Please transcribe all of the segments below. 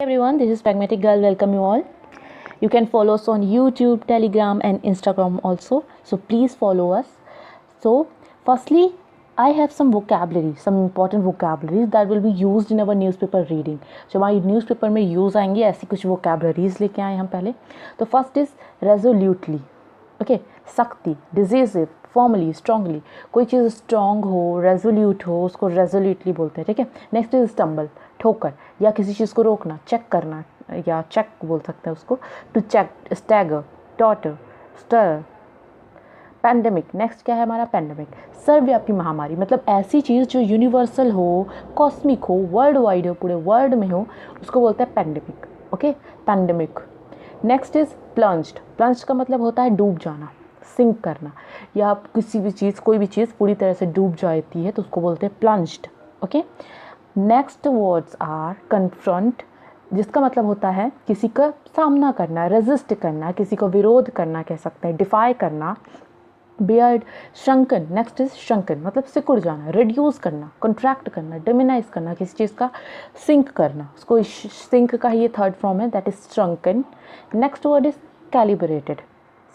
Everyone, this is Pragmatic Girl. Welcome you all. You can follow us on YouTube, Telegram, and Instagram also. So please follow us. So, firstly, I have some vocabulary, some important vocabularies that will be used in our newspaper reading. जो हमारी newspaper में use आएंगी ऐसी कुछ vocabularies लेके आए हम पहले. तो फर्स्ट इज resolutely. ओके, सख्ती, डिसीजिव, फॉर्मली, स्ट्रांगली. कोई चीज़ स्ट्रांग हो, रेजोल्यूट हो, उसको रेजोल्यूटली बोलते हैं. ठीक है. नेक्स्ट इज स्टम्बल, ठोकर या किसी चीज़ को रोकना, चेक करना या चेक बोल सकते हैं उसको. To check, stagger, totter, stir. Pandemic, next क्या है हमारा? पैंडेमिक, सर्वव्यापी महामारी. मतलब ऐसी चीज़ जो यूनिवर्सल हो, कॉस्मिक हो, वर्ल्ड वाइड हो, पूरे वर्ल्ड में हो, उसको बोलते हैं pandemic. Okay, pandemic. Next is plunged. Plunged का मतलब होता है डूब जाना, सिंक करना, या किसी भी चीज़, कोई भी चीज़ पूरी तरह से डूब जाती है तो उसको बोलते हैं plunged. Okay. Next words are confront, जिसका मतलब होता है किसी का सामना करना, रेजिस्ट करना, किसी को विरोध करना कह सकते हैं, डिफाई करना. बियर्ड, श्रंकन. नेक्स्ट इज श्रंकन, मतलब सिकुड़ जाना, रिड्यूस करना, कॉन्ट्रैक्ट करना, डिमिनाइज करना, किसी चीज़ का सिंक करना. उसको सिंक का ही ये थर्ड फॉर्म है, that is shrunken. Next word is calibrated,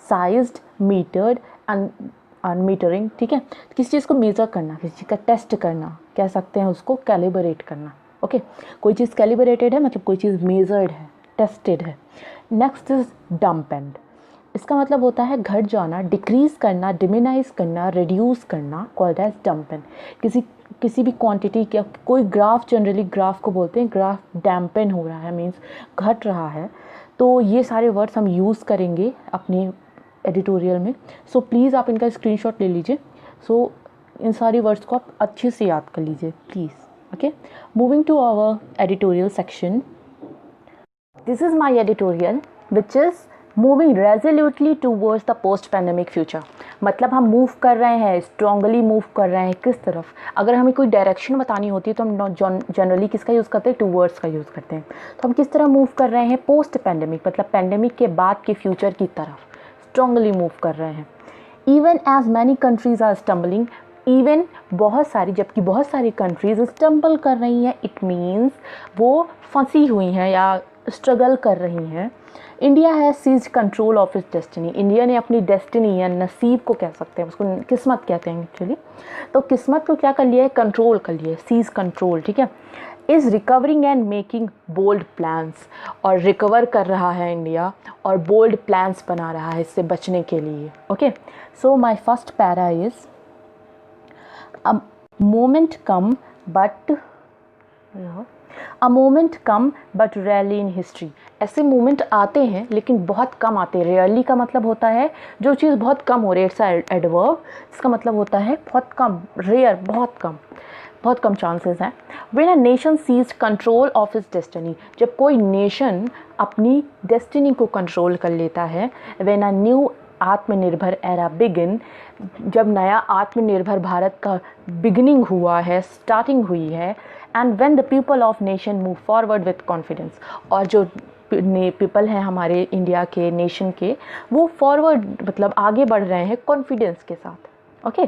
sized, metered and metering. ठीक है. किसी चीज़ को मेज़र करना, किसी चीज़ का टेस्ट करना, कह सकते हैं उसको कैलिब्रेट करना. ओके. कोई चीज़ कैलिब्रेटेड है मतलब कोई चीज़ मेजर्ड है, टेस्टेड है. Next is dampened. इसका मतलब होता है घट जाना, डिक्रीज करना, डिमिनाइज करना, रिड्यूस करना, कॉल्ड एज डम्पेन. किसी भी क्वांटिटी का कोई ग्राफ, जनरली ग्राफ को बोलते हैं, ग्राफ डैम्पेन हो रहा है मीन्स घट रहा है. तो ये सारे वर्ड्स हम यूज़ करेंगे अपने एडिटोरियल में. सो प्लीज़ आप इनका स्क्रीनशॉट ले लीजिए. सो इन सारी वर्ड्स को आप अच्छे से याद कर लीजिए please. Okay. Moving to our editorial section. This is my editorial which is moving resolutely towards the post pandemic future. मतलब हम मूव कर रहे हैं, स्ट्रांगली मूव कर रहे हैं किस तरफ. अगर हमें कोई डायरेक्शन बतानी होती है तो हम जनरली किसका यूज़ करते हैं? टूवर्ड्स का यूज़ करते हैं. तो हम किस तरह मूव कर रहे हैं? पोस्ट पैंडेमिक, मतलब पैंडेमिक के बाद के फ्यूचर की तरफ स्ट्रांगली मूव कर रहे हैं. Even as many countries are stumbling, even बहुत सारी, जबकि बहुत सारी कंट्रीज स्टम्बल कर रही हैं, इट मीन्स वो फंसी हुई हैं या स्ट्रगल कर रही हैं. इंडिया है seize control of its destiny. India ने अपनी डेस्टिनी या नसीब को कह सकते हैं, उसको किस्मत कहते हैं एक्चुअली. तो किस्मत को क्या कर लिया है? कंट्रोल कर लिया है, सीज कंट्रोल. ठीक है. Is recovering and making bold plans. और रिकवर कर रहा है इंडिया और बोल्ड प्लान्स बना रहा है इससे बचने के लिए. Okay. So my first para is a moment come but rarely in history. ऐसे मोमेंट आते हैं लेकिन बहुत कम आते हैं. रेयरली का मतलब होता है जो चीज़ बहुत कम हो रही है, इट्स एडवर्ब. इसका मतलब होता है बहुत कम, रेयर, बहुत कम चांसेस हैं. When a nation seize control of its destiny, जब कोई नेशन अपनी डेस्टिनी को कंट्रोल कर लेता है. व्हेन अ न्यू आत्मनिर्भर एरा बिगिन, जब नया आत्मनिर्भर भारत का बिगिनिंग हुआ है, स्टार्टिंग हुई है. And when the people of nation move forward with confidence, और जो पीपल हैं हमारे इंडिया के, नेशन के, वो फॉरवर्ड मतलब आगे बढ़ रहे हैं कॉन्फिडेंस के साथ. Okay.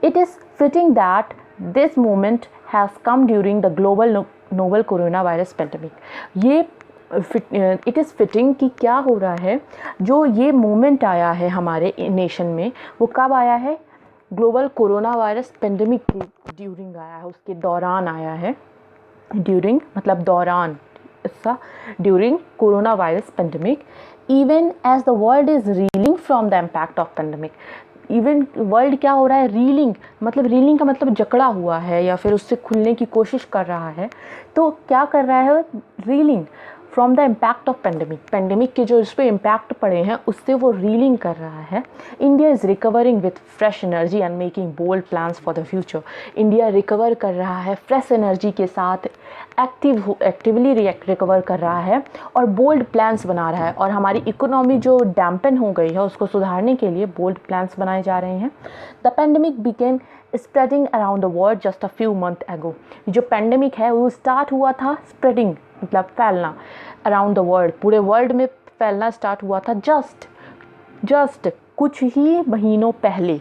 It is fitting that this moment has come during the global novel corona virus pandemic. ये इट इज़ फिटिंग कि क्या हो रहा है, जो ये मोमेंट आया है हमारे नेशन में, वो कब आया है? ग्लोबल कोरोना वायरस पेंडेमिक के ड्यूरिंग आया है, उसके दौरान आया है. ड्यूरिंग मतलब दौरान, इसका during corona virus pandemic. Even as the world is reeling from the impact of pandemic. Even world क्या हो रहा है? रीलिंग, मतलब रीलिंग का मतलब जकड़ा हुआ है या फिर उससे खुलने की कोशिश कर रहा है. तो क्या कर रहा है? Reeling from the impact of pandemic. Pandemic के जो इस पर इम्पैक्ट पड़े हैं उससे वो रीलिंग कर रहा है. India is recovering with fresh energy and making bold plans for the future. India recover कर रहा है फ्रेश एनर्जी के साथ, एक्टिवली रिकवर कर रहा है और बोल्ड प्लान्स बना रहा है. और हमारी इकोनॉमी जो डैम्पन हो गई है उसको सुधारने के लिए बोल्ड प्लान्स बनाए जा रहे हैं. The pandemic began spreading around the world just a few month ago. जो पेंडेमिक है वो स्टार्ट हुआ था, स्प्रेडिंग मतलब फैलना, अराउंड द वर्ल्ड, पूरे वर्ल्ड में फैलना स्टार्ट हुआ था जस्ट कुछ ही महीनों पहले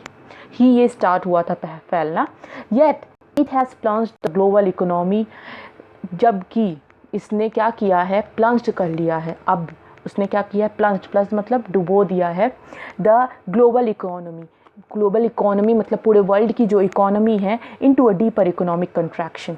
ही ये स्टार्ट हुआ था फैलना. Yet it has plunged the global economy, जबकि इसने क्या किया है, प्लंज कर लिया है। अब उसने क्या किया है, प्लंज मतलब डुबो दिया है द ग्लोबल इकोनॉमी मतलब पूरे वर्ल्ड की जो इकोनॉमी है into a deeper economic contraction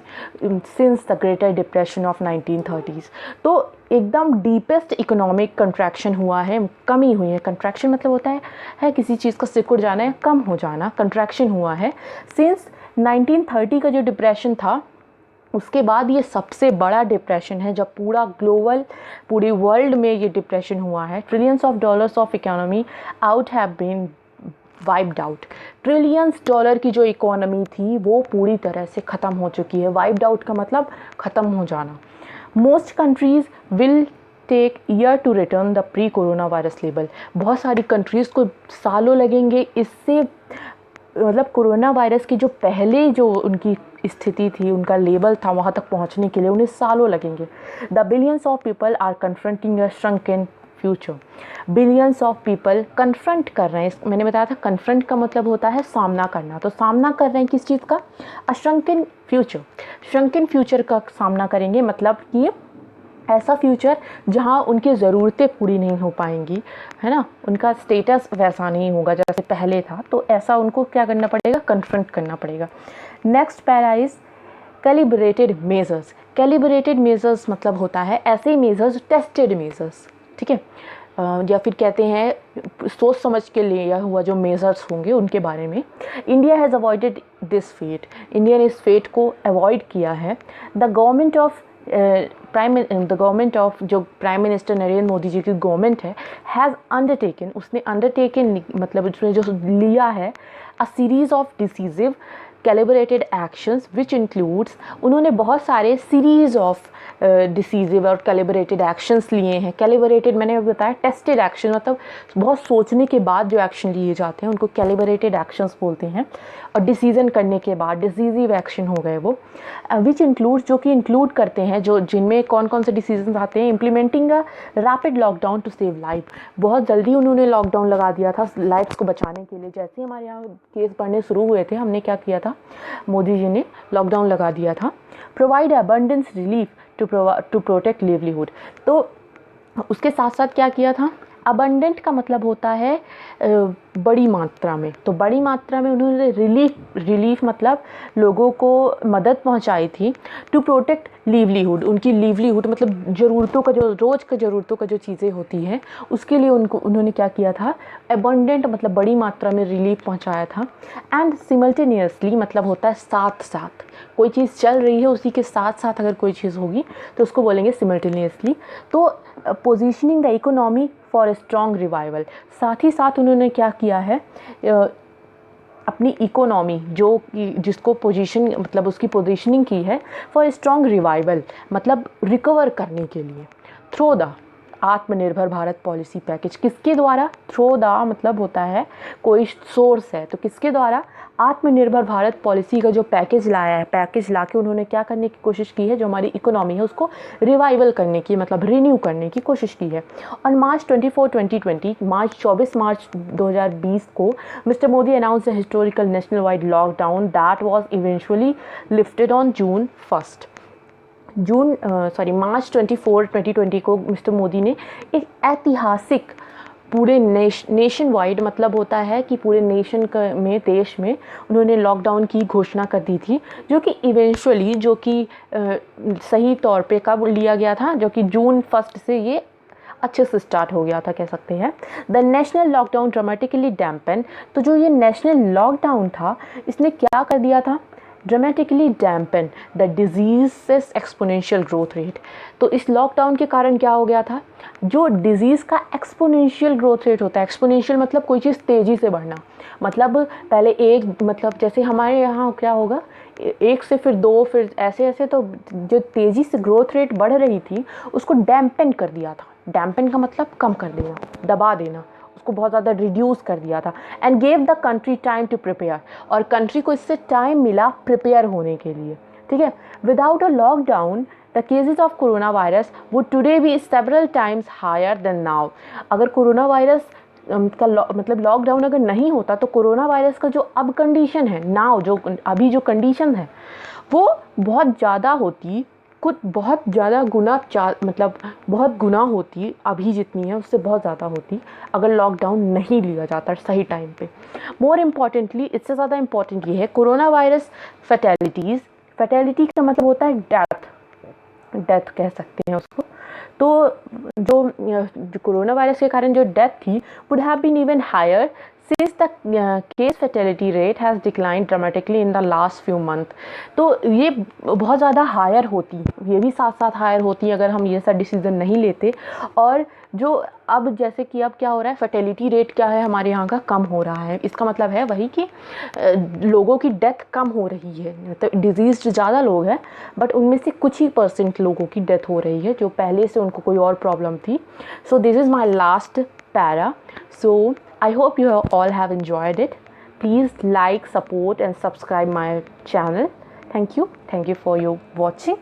since the greater depression of 1930s। तो एकदम डीपेस्ट इकोनॉमिक कंट्रैक्शन हुआ है, कमी हुई है। कंट्रैक्शन मतलब होता है किसी चीज़ का सिकुड़ जाना है, कम हो जाना, कंट्रैक्शन हुआ है। सिंस 1930 का जो डिप्रेशन था उसके बाद ये सबसे बड़ा डिप्रेशन है जब पूरी वर्ल्ड में ये डिप्रेशन हुआ है। Trillions of dollars of economy out have been wiped out. Trillions dollar की जो इकोनॉमी थी वो पूरी तरह से ख़त्म हो चुकी है। वाइप्ड आउट का मतलब ख़त्म हो जाना। Most countries will take year to return the pre corona virus level. बहुत सारी कंट्रीज़ को सालों लगेंगे इससे मतलब कोरोना वायरस की जो पहले जो उनकी स्थिति थी, उनका लेवल था, वहाँ तक पहुँचने के लिए उन्हें सालों लगेंगे। The billions of people are confronting a shrunken future. Billions of people confront कर रहे हैं, मैंने बताया था कन्फ्रंट का मतलब होता है सामना करना, तो सामना कर रहे हैं किस चीज़ का, अ श्रंकन फ्यूचर का सामना करेंगे। मतलब कि ऐसा फ्यूचर जहाँ उनकी ज़रूरतें पूरी नहीं हो पाएंगी, है ना, उनका स्टेटस वैसा नहीं होगा जैसे पहले था, तो ऐसा उनको क्या करना पड़ेगा, कन्फ्रंट करना पड़ेगा। Next para is calibrated measures मतलब होता है ऐसे मेजर्स, टेस्टेड मेजर्स, ठीक है, या फिर कहते हैं सोच समझ के लिए हुआ जो मेजर्स होंगे उनके बारे में। India has avoided this fate, India ने इस फेट को अवॉइड किया है। द गवर्नमेंट ऑफ जो प्राइम मिनिस्टर नरेंद्र मोदी जी की गवर्नमेंट है, हैज़ अंडरटेकन मतलब उसने जो लिया है अ series of decisive calibrated actions which includes, उन्होंने बहुत सारे सीरीज़ ऑफ डिसीजिव और कैलिब्रेटेड एक्शंस लिए हैं। कैलिब्रेटेड मैंने अभी बताया, टेस्टेड एक्शन मतलब बहुत सोचने के बाद जो एक्शन लिए जाते हैं उनको कैलिब्रेटेड एक्शंस बोलते हैं, और डिसीजन करने के बाद डिसीजिव एक्शन हो गए वो। विच इंक्लूड्स जो कि इंक्लूड करते हैं, जो जिनमें कौन कौन से डिसीजन आते हैं, implementing a rapid lockdown to save life, बहुत जल्दी उन्होंने लॉकडाउन लगा दिया था लाइफ्स को बचाने के लिए। जैसे ही हमारे यहाँ केस बढ़ने शुरू हुए थे, हमने क्या किया था, मोदी जी ने लॉकडाउन लगा दिया था। Provide abundance relief to protect livelihood, तो उसके साथ साथ क्या किया था, अबंडेंट का मतलब होता है बड़ी मात्रा में, तो बड़ी मात्रा में उन्होंने रिलीफ मतलब लोगों को मदद पहुंचाई थी। टू प्रोटेक्ट लिवलीहुड, उनकी लिवलीहुड मतलब ज़रूरतों का जो रोज़ का ज़रूरतों का जो चीज़ें होती हैं उसके लिए उन्होंने क्या किया था, अबंडेंट मतलब बड़ी मात्रा में रिलीफ पहुंचाया था। एंड सिमल्टेनियसली मतलब होता है साथ साथ, कोई चीज़ चल रही है उसी के साथ साथ अगर कोई चीज़ होगी तो उसको बोलेंगे सिमल्टेनियसली। तो positioning the economy for a strong revival, साथ ही साथ उन्होंने क्या किया है, अपनी इकोनॉमी जो जिसको पोजीशन मतलब उसकी पोजीशनिंग की है फॉर ए स्ट्रॉन्ग रिवाइवल मतलब रिकवर करने के लिए। थ्रो द आत्मनिर्भर भारत पॉलिसी पैकेज, किसके द्वारा, थ्रो द मतलब होता है कोई सोर्स है, तो किसके द्वारा, आत्मनिर्भर भारत पॉलिसी का जो पैकेज लाया है, पैकेज ला के उन्होंने क्या करने की कोशिश की है, जो हमारी इकोनॉमी है उसको रिवाइवल करने की मतलब रिन्यू करने की कोशिश की है। ऑन मार्च 24 मार्च 2020 को mister Modi announce the historical national wide lockdown that was eventually lifted on March 24, 2020 को मिस्टर मोदी ने एक ऐतिहासिक पूरे नेशन वाइड मतलब होता है कि पूरे नेशन में देश में उन्होंने लॉकडाउन की घोषणा कर दी थी, जो कि इवेंचुअली जो कि सही तौर पे कब लिया गया था, जो कि जून 1 से ये अच्छे से स्टार्ट हो गया था कह सकते हैं। The national lockdown dramatically dampen, तो जो ये नेशनल लॉकडाउन था इसने क्या कर दिया था, dramatically dampen the disease exponential growth rate. तो इस लॉकडाउन के कारण क्या हो गया था, जो डिजीज़ का एक्सपोनेंशियल ग्रोथ रेट होता है, एक्सपोनेंशियल मतलब कोई चीज़ तेज़ी से बढ़ना, मतलब पहले एक मतलब जैसे हमारे यहाँ क्या होगा 1 से फिर 2 फिर ऐसे ऐसे, तो जो तेज़ी से ग्रोथ रेट बढ़ रही थी उसको डैम्पन कर दिया था। डैम्पन का मतलब कम कर देना, दबा देना, उसको बहुत ज़्यादा रिड्यूस कर दिया था। And gave the country time to prepare, और कंट्री को इससे टाइम मिला प्रिपेयर होने के लिए, ठीक है। Without a lockdown the cases of corona virus would today be several times higher than now. अगर कोरोना वायरस का मतलब लॉकडाउन अगर नहीं होता तो कोरोना वायरस का जो अब कंडीशन है, नाउ जो अभी जो कंडीशन है वो बहुत ज़्यादा होती कुछ बहुत ज़्यादा गुना मतलब बहुत गुना होती अभी जितनी है उससे बहुत ज़्यादा होती अगर लॉकडाउन नहीं लिया जाता सही टाइम पे। मोर इम्पॉर्टेंटली, इससे ज़्यादा इम्पॉर्टेंट ये है, कोरोना वायरस फैटेलिटी का मतलब होता है डेथ कह सकते हैं उसको। तो जो कोरोना वायरस के कारण जो डेथ थी would have been even higher since the case fatality rate has declined dramatically in the last few month। तो ये बहुत ज़्यादा हायर होती, ये भी साथ साथ हायर होती अगर हम ये सा डिसीज़न नहीं लेते। और जो अब जैसे कि अब क्या हो रहा है, फर्टिलिटी रेट क्या है हमारे यहाँ का, कम हो रहा है। इसका मतलब है वही कि लोगों की डेथ कम हो रही है। तो डिजीज़ ज़्यादा लोग हैं बट उनमें से कुछ ही % लोगों की डेथ हो रही है जो पहले से उनको कोई और प्रॉब्लम थी। So this is my last para. So I hope you all have enjoyed it. Please like, support and subscribe my channel. Thank you for your watching.